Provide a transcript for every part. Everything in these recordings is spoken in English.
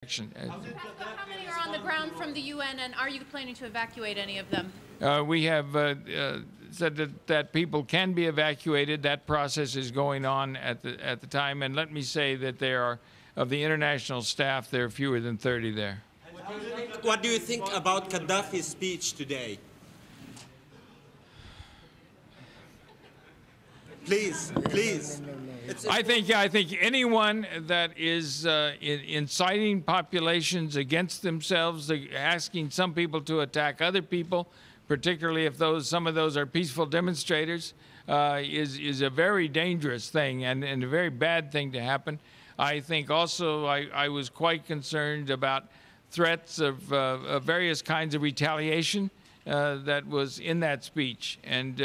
How many are on the ground from the UN, and are you planning to evacuate any of them? We have said that people can be evacuated. That process is going on at the time. And let me say that there are, of the international staff, there are fewer than 30 there. What do you think about Gaddafi's speech today? Please, please. I think anyone that is inciting populations against themselves, asking some people to attack other people, particularly if some of those are peaceful demonstrators, is a very dangerous thing and a very bad thing to happen. I think also I was quite concerned about threats of various kinds of retaliation that was in that speech, and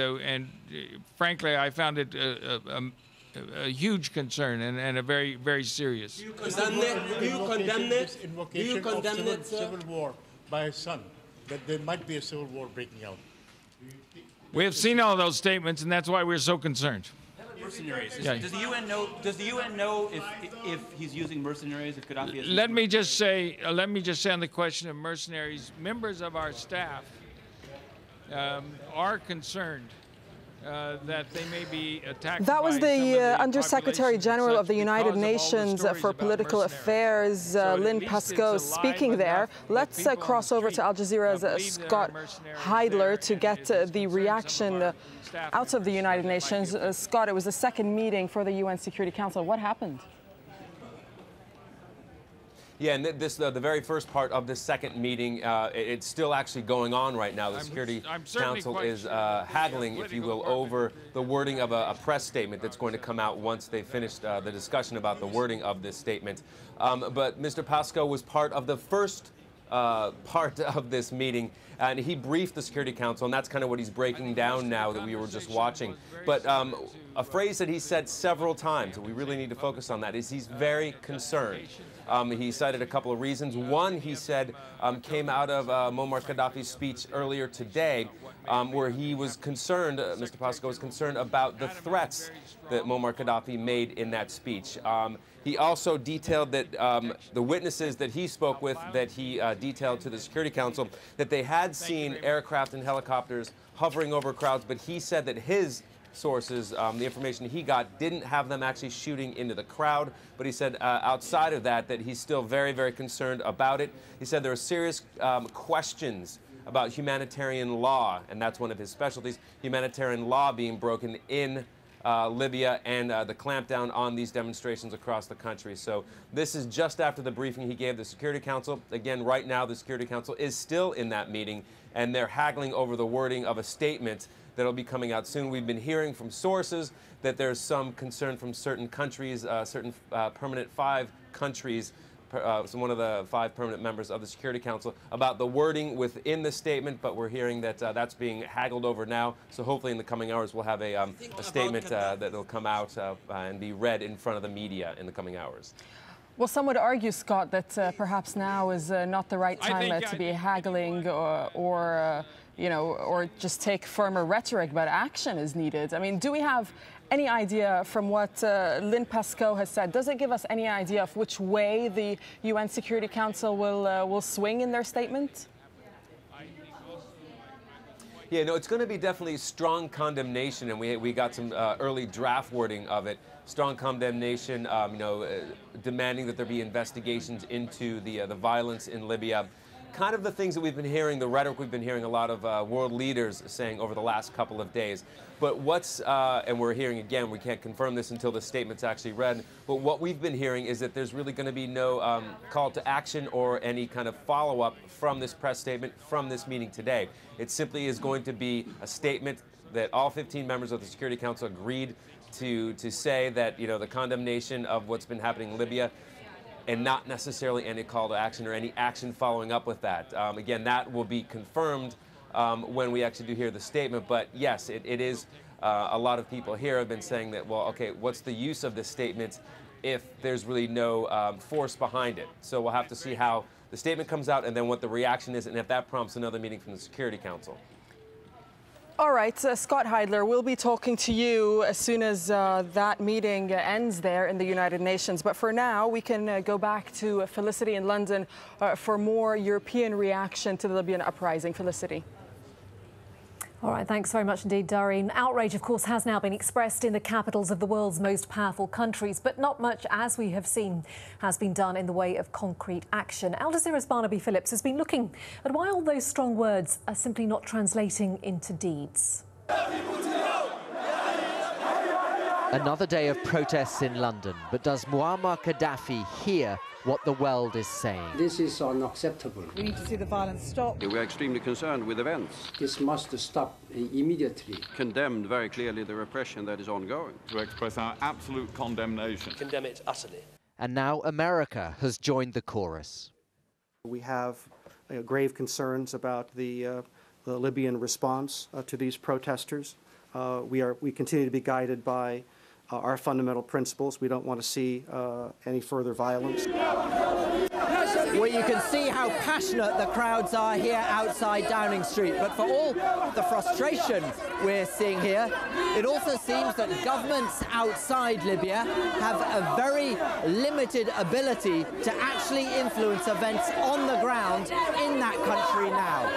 frankly, I found it a huge concern and a very, very serious. Do you condemn it? Invocation of civil war by his son, that there might be a civil war breaking out. We have seen all those statements, and that's why we're so concerned. Mercenaries. Yeah. Does the UN know? Does the UN know if he's using mercenaries? If Gaddafi is? Let me just say on the question of mercenaries, members of our staff are concerned that they may be attacked. That was the Undersecretary General of the United Nations for Political Affairs, Lynn Pascoe, speaking there. Let's cross over to Al Jazeera's Scott Heidler to get the reaction out of the United Nations. Scott, it was the second meeting for the UN Security Council. What happened? Yeah, and the very first part of this second meeting, it's still actually going on right now. The Security Council is haggling, if you will, over the wording of a press statement that's going to come out once they finish the discussion about the wording of this statement. But Mr. Pascoe was part of the first part of this meeting, and he briefed the Security Council, and that's kind of what he's breaking down now that we were just watching. But a phrase that he said several times, and we really need to focus on that, is he's very concerned. He cited a couple of reasons. One, he said, came out of Muammar Gaddafi's speech earlier today, where he was concerned, Mr. Pascoe was concerned about the threats that Muammar Gaddafi made in that speech. He also detailed that the witnesses that he spoke with, that he detailed to the Security Council, that they had seen aircraft and helicopters hovering over crowds, but he said that his sources, the information he got, didn't have them actually shooting into the crowd. But he said outside of that, that he's still very, very concerned about it. He said there are serious questions about humanitarian law, and that's one of his specialties, humanitarian law being broken in Libya, and the clampdown on these demonstrations across the country. So this is just after the briefing he gave the Security Council. Again, right now the Security Council is still in that meeting, and they're haggling over the wording of a statement that'll be coming out soon. We've been hearing from sources that there's some concern from certain countries, certain permanent 5 countries, so one of the 5 permanent members of the Security Council, about the wording within the statement, but we're hearing that that's being haggled over now. So hopefully in the coming hours we'll have a statement that'll come out and be read in front of the media in the coming hours. Well, some would argue, Scott, that perhaps now is not the right time to be haggling or just take firmer rhetoric, but action is needed. I mean, do we have any idea from what Lynn Pascoe has said? Does it give us any idea of which way the UN Security Council will swing in their statement? Yeah, no, it's going to be definitely strong condemnation, and we got some early draft wording of it. Strong condemnation, demanding that there be investigations into the violence in Libya. Kind of the things that we've been hearing, the rhetoric we've been hearing a lot of world leaders saying over the last couple of days. But and we're hearing again, we can't confirm this until the statement's actually read, but what we've been hearing is that there's really going to be no call to action or any kind of follow-up from this press statement, from this meeting today. It simply is going to be a statement that all 15 members of the Security Council agreed to say that, the condemnation of what's been happening in Libya, and not necessarily any call to action or any action following up with that. Again, that will be confirmed when we actually do hear the statement. But yes, it is, a lot of people here have been saying that, well, okay, what's the use of this statement if there's really no force behind it? So we'll have to see how the statement comes out and then what the reaction is, and if that prompts another meeting from the Security Council. All right, Scott Heidler, we'll be talking to you as soon as that meeting ends there in the United Nations. But for now, we can go back to Felicity in London for more European reaction to the Libyan uprising. Felicity. All right, thanks very much indeed, Doreen. Outrage, of course, has now been expressed in the capitals of the world's most powerful countries, but not much, as we have seen, has been done in the way of concrete action. AlJazeera's Barnaby Phillips has been looking at why all those strong words are simply not translating into deeds. Another day of protests in London, but does Muammar Gaddafi hear what the world is saying? This is unacceptable. We need to see the violence stop. We are extremely concerned with events. This must stop immediately. Condemned very clearly the repression that is ongoing. To express our absolute condemnation. Condemn it utterly. And now America has joined the chorus. We have grave concerns about the Libyan response to these protesters. We continue to be guided by our fundamental principles. We don't want to see any further violence. Well, you can see how passionate the crowds are here outside Downing Street. But for all the frustration we're seeing here, it also seems that governments outside Libya have a very limited ability to actually influence events on the ground in that country now.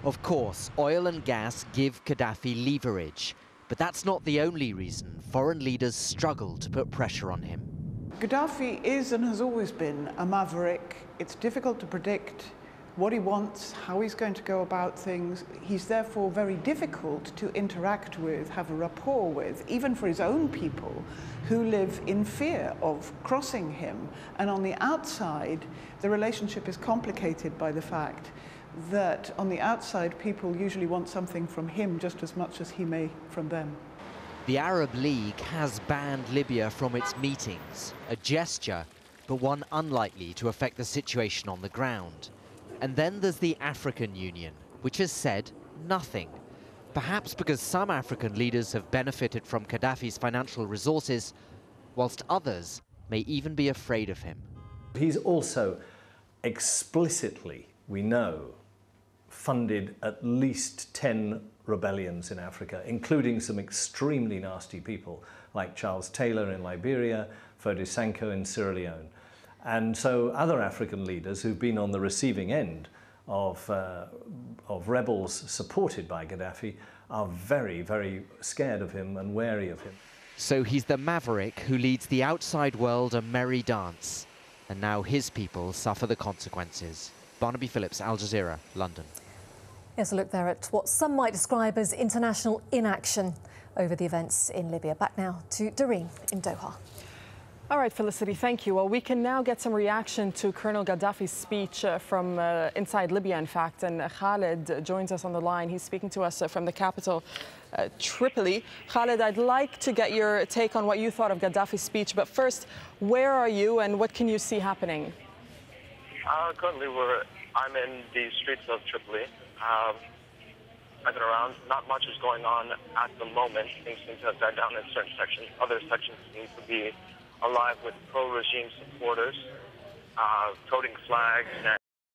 Of course, oil and gas give Gaddafi leverage. But that's not the only reason foreign leaders struggle to put pressure on him. Gaddafi is and has always been a maverick. It's difficult to predict what he wants, how he's going to go about things. He's therefore very difficult to interact with, have a rapport with, even for his own people who live in fear of crossing him. And on the outside, the relationship is complicated by the fact that on the outside, people usually want something from him just as much as he may from them. The Arab League has banned Libya from its meetings, a gesture, but one unlikely to affect the situation on the ground. And then there's the African Union, which has said nothing. Perhaps because some African leaders have benefited from Gaddafi's financial resources, whilst others may even be afraid of him. He's also explicitly, we know, funded at least 10 rebellions in Africa, including some extremely nasty people like Charles Taylor in Liberia, Foday Sankoh in Sierra Leone. And so other African leaders who've been on the receiving end of rebels supported by Gaddafi are very, very scared of him and wary of him. So he's the maverick who leads the outside world a merry dance. And now his people suffer the consequences. Barnaby Phillips, Al Jazeera, London. Yes, a look there at what some might describe as international inaction over the events in Libya. Back now to Doreen in Doha. All right, Felicity, thank you. Well, we can now get some reaction to Colonel Gaddafi's speech from inside Libya, in fact. And Khaled joins us on the line. He's speaking to us from the capital, Tripoli. Khaled, I'd like to get your take on what you thought of Gaddafi's speech. But first, where are you and what can you see happening? Currently, I'm in the streets of Tripoli. I've been around. Not much is going on at the moment. Things seem to have died down in certain sections. Other sections seem to be alive with pro-regime supporters, toting flags